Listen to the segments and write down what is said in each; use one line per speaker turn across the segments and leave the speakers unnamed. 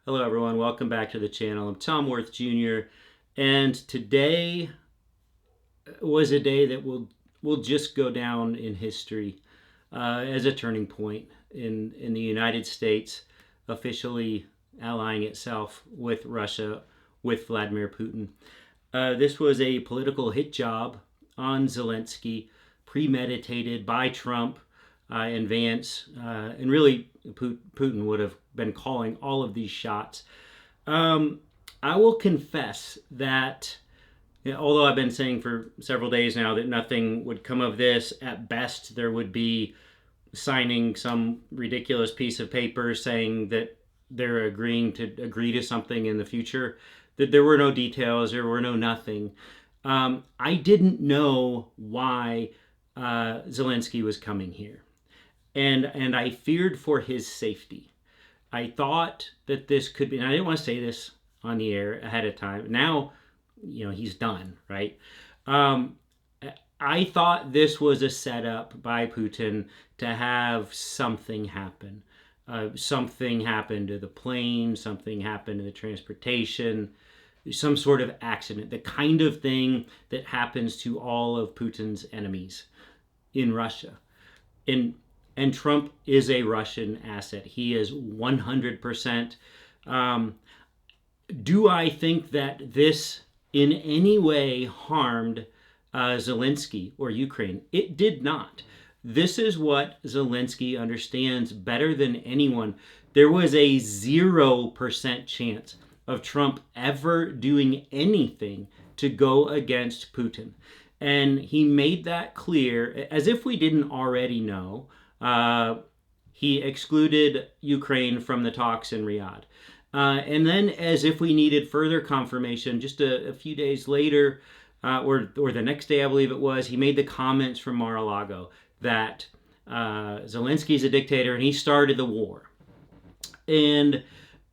Hello everyone, welcome back to the channel. I'm Tom Worth Jr. and today was a day that will just go down in history as a turning point in the United States officially allying itself with Russia, with Vladimir Putin. This was a political hit job on Zelensky, premeditated by Trump and Vance, and really Putin would have been calling all of these shots. Um, I will confess that, although I've been saying for several days now that nothing would come of this, at best there would be signing some ridiculous piece of paper saying that they're agreeing to agree to something in the future. That there were no details, there were no nothing. I didn't know why Zelensky was coming here, and I feared for his safety. I thought that this could be, and I didn't want to say this on the air ahead of time. Now, he's done, right? Um, I thought this was a setup by Putin to have something happen. Something happened to the plane, something happened to the transportation, some sort of accident, the kind of thing that happens to all of Putin's enemies in Russia. And and Trump is a Russian asset. He is 100%. Do I think that this in any way harmed Zelensky or Ukraine? It did not. This is what Zelensky understands better than anyone. There was a 0% chance of Trump ever doing anything to go against Putin. And he made that clear, as if we didn't already know. He excluded Ukraine from the talks in Riyadh. And then, as if we needed further confirmation, just a few days later, or the next day, I believe it was, he made the comments from Mar-a-Lago that Zelensky is a dictator and he started the war. And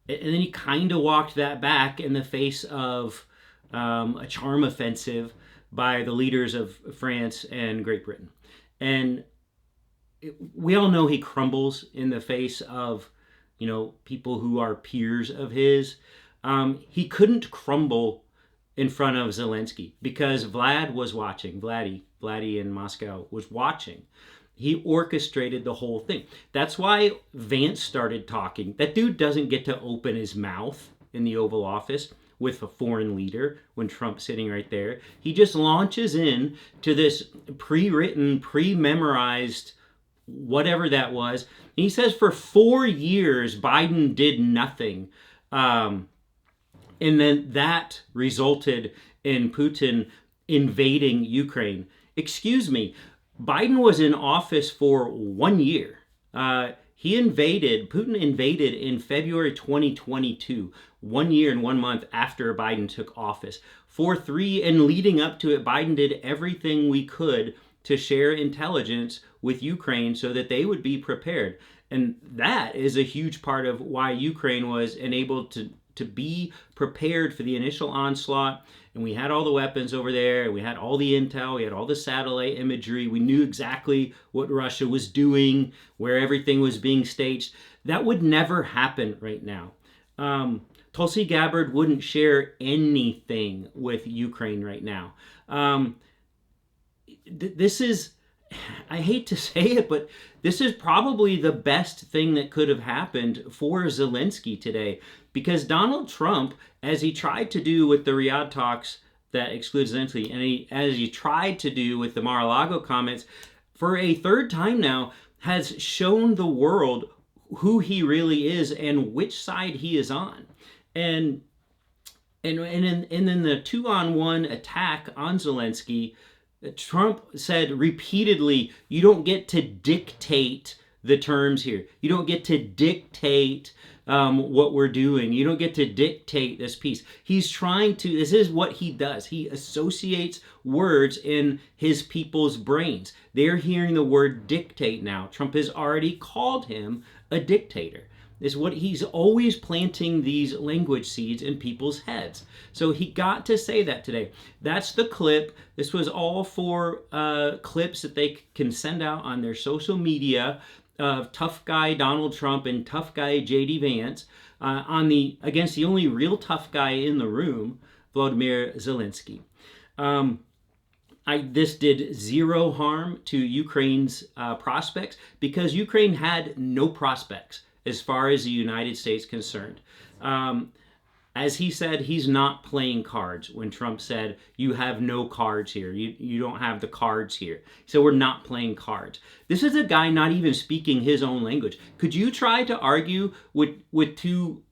then he kind of walked that back in the face of a charm offensive by the leaders of France and Great Britain. And we all know he crumbles in the face of, people who are peers of his. He couldn't crumble in front of Zelensky because Vlad was watching. Vladdy in Moscow was watching. He orchestrated the whole thing. That's why Vance started talking. That dude doesn't get to open his mouth in the Oval Office with a foreign leader when Trump's sitting right there. He just launches in to this pre-written, pre-memorized whatever that was. And he says for 4 years, Biden did nothing. And then that resulted in Putin invading Ukraine. Excuse me, Biden was in office for 1 year. Putin invaded in February 2022, 1 year and 1 month after Biden took office. And leading up to it, Biden did everything we could to share intelligence with Ukraine so that they would be prepared. And that is a huge part of why Ukraine was enabled to be prepared for the initial onslaught. And we had all the weapons over there. We had all the intel. We had all the satellite imagery. We knew exactly what Russia was doing, where everything was being staged. That would never happen right now. Tulsi Gabbard wouldn't share anything with Ukraine right now. This is, I hate to say it, but this is probably the best thing that could have happened for Zelensky today, because Donald Trump, as he tried to do with the Riyadh talks that exclude Zelensky, and as he tried to do with the Mar-a-Lago comments, for a third time now, has shown the world who he really is and which side he is on. And in the 2-on-1 attack on Zelensky, Trump said repeatedly, you don't get to dictate the terms here. You don't get to dictate what we're doing. You don't get to dictate this piece. This is what he does. He associates words in his people's brains. They're hearing the word dictate now. Trump has already called him a dictator. Is what he's always planting these language seeds in people's heads. So he got to say that today. That's the clip. This was all for clips that they can send out on their social media of tough guy Donald Trump and tough guy J.D. Vance. against the only real tough guy in the room, Volodymyr Zelensky. This did zero harm to Ukraine's prospects because Ukraine had no prospects as far as the United States concerned. As he said, he's not playing cards when Trump said, you have no cards here. You don't have the cards here. So we're not playing cards. This is a guy not even speaking his own language. Could you try to argue with two...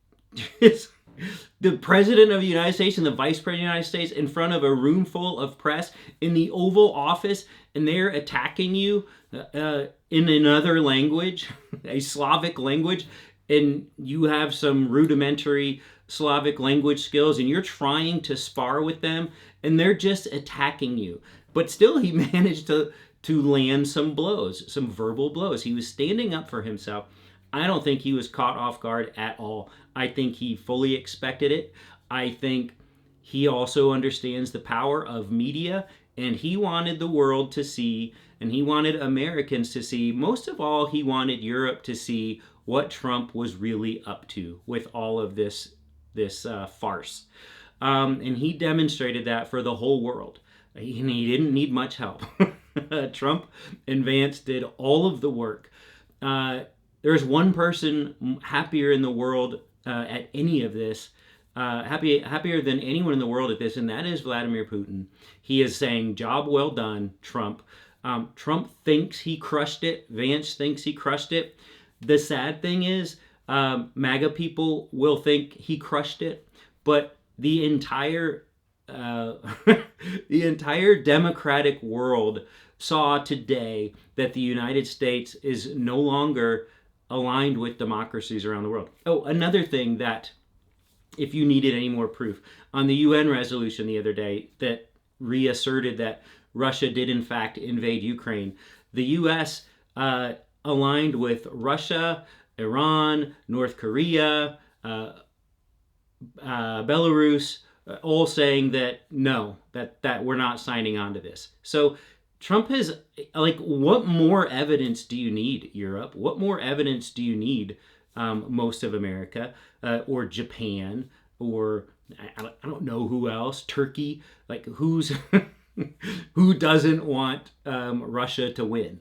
the president of the United States and the vice president of the United States in front of a room full of press in the Oval Office, and they're attacking you in another language, a Slavic language, and you have some rudimentary Slavic language skills, and you're trying to spar with them, and they're just attacking you. But still, he managed to land some blows, some verbal blows. He was standing up for himself. I don't think he was caught off guard at all. I think he fully expected it. I think he also understands the power of media, and he wanted the world to see, and he wanted Americans to see, most of all, he wanted Europe to see what Trump was really up to with all of this farce. And he demonstrated that for the whole world. He didn't need much help. Trump and Vance did all of the work. There's one person happier in the world at any of this, happier than anyone in the world at this, and that is Vladimir Putin. He is saying, job well done, Trump. Trump thinks he crushed it. Vance thinks he crushed it. The sad thing is, MAGA people will think he crushed it, but the entire the entire democratic world saw today that the United States is no longer aligned with democracies around the world. Oh, another thing that, if you needed any more proof, on the UN resolution the other day that reasserted that Russia did in fact invade Ukraine, the US aligned with Russia, Iran, North Korea, Belarus, all saying that no, that we're not signing on to this. So Trump has, what more evidence do you need, Europe? What more evidence do you need, most of America, or Japan, or I don't know who else, Turkey? Who's who doesn't want Russia to win?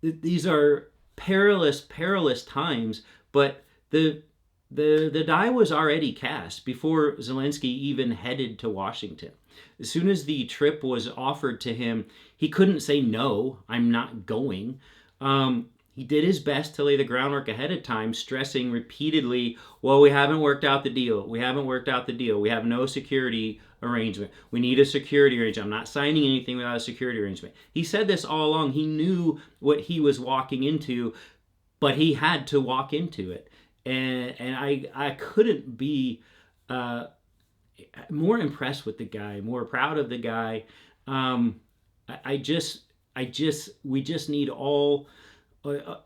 These are perilous, perilous times, but the die was already cast before Zelensky even headed to Washington. As soon as the trip was offered to him, he couldn't say, no, I'm not going. He did his best to lay the groundwork ahead of time, stressing repeatedly, well, we haven't worked out the deal. We haven't worked out the deal. We have no security arrangement. We need a security arrangement. I'm not signing anything without a security arrangement. He said this all along. He knew what he was walking into, but he had to walk into it. And I couldn't be more impressed with the guy, more proud of the guy. We just need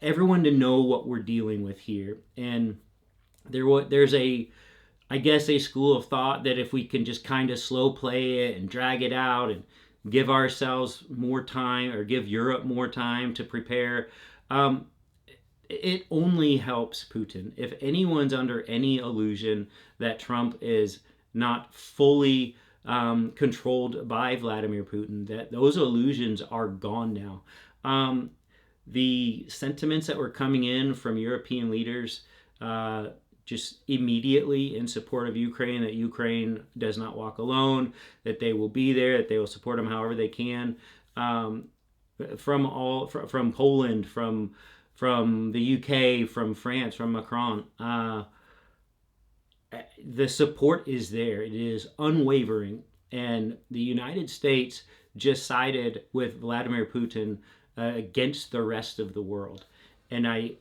everyone to know what we're dealing with here. And there's a school of thought that if we can just kind of slow play it and drag it out and give ourselves more time, or give Europe more time to prepare, it only helps Putin. If anyone's under any illusion that Trump is not fully controlled by Vladimir Putin, that those illusions are gone now. The sentiments that were coming in from European leaders just immediately in support of Ukraine, that Ukraine does not walk alone, that they will be there, that they will support them however they can, from Poland, from the UK, from France, from Macron. The support is there. It is unwavering. And the United States just sided with Vladimir Putin against the rest of the world. And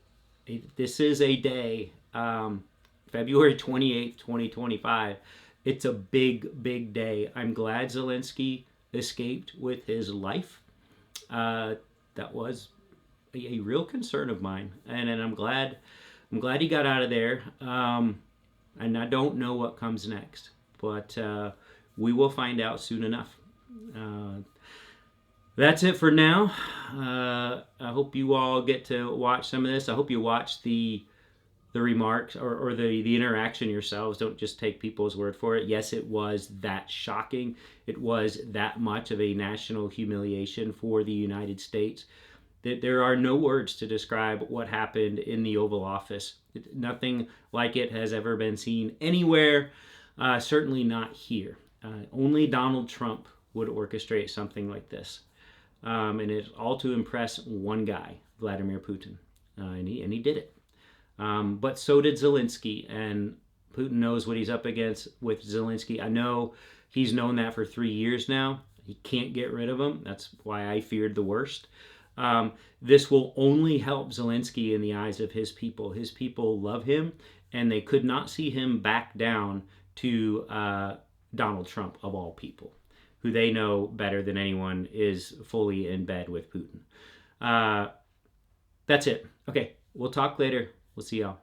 this is a day, February 28th, 2025. It's a big, big day. I'm glad Zelensky escaped with his life. That was a real concern of mine, and I'm glad he got out of there. And I don't know what comes next, but we will find out soon enough. That's it for now. I hope you all get to watch some of this. I hope you watch the the remarks or the interaction yourselves. Don't just take people's word for it. Yes, it was that shocking. It was that much of a national humiliation for the United States. There are no words to describe what happened in the Oval Office. Nothing like it has ever been seen anywhere, certainly not here. Only Donald Trump would orchestrate something like this. And it's all to impress one guy, Vladimir Putin. And he did it. But so did Zelensky, and Putin knows what he's up against with Zelensky. I know he's known that for 3 years now. He can't get rid of him. That's why I feared the worst. This will only help Zelensky in the eyes of his people. His people love him, and they could not see him back down to Donald Trump, of all people, who they know better than anyone is fully in bed with Putin. That's it. Okay, we'll talk later. We'll see y'all.